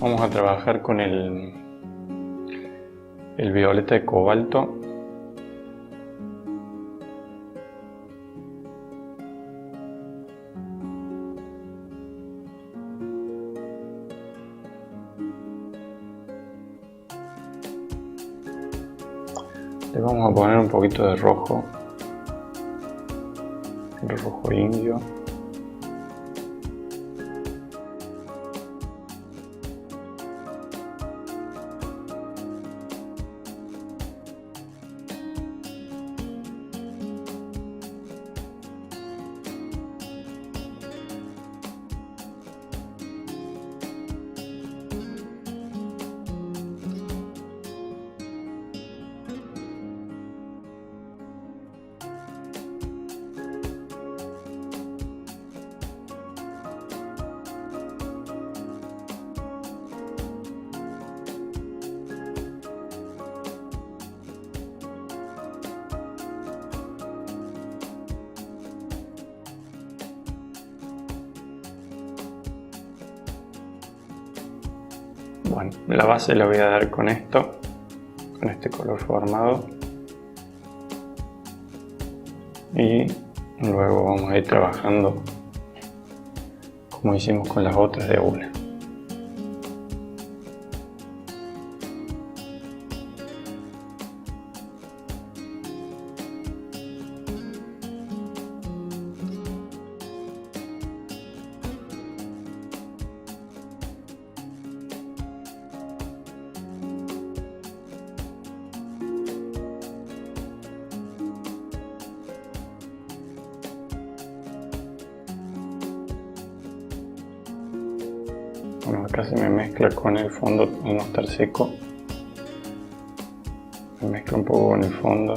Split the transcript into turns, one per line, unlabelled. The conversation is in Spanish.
Vamos a trabajar con el violeta de cobalto. Le vamos a poner un poquito de rojo, el rojo indio. Bueno, la base la voy a dar con esto, con este color formado, y luego vamos a ir trabajando como hicimos con las otras de una. Bueno, acá se me mezcla con el fondo al no estar seco. Me mezcla un poco con el fondo.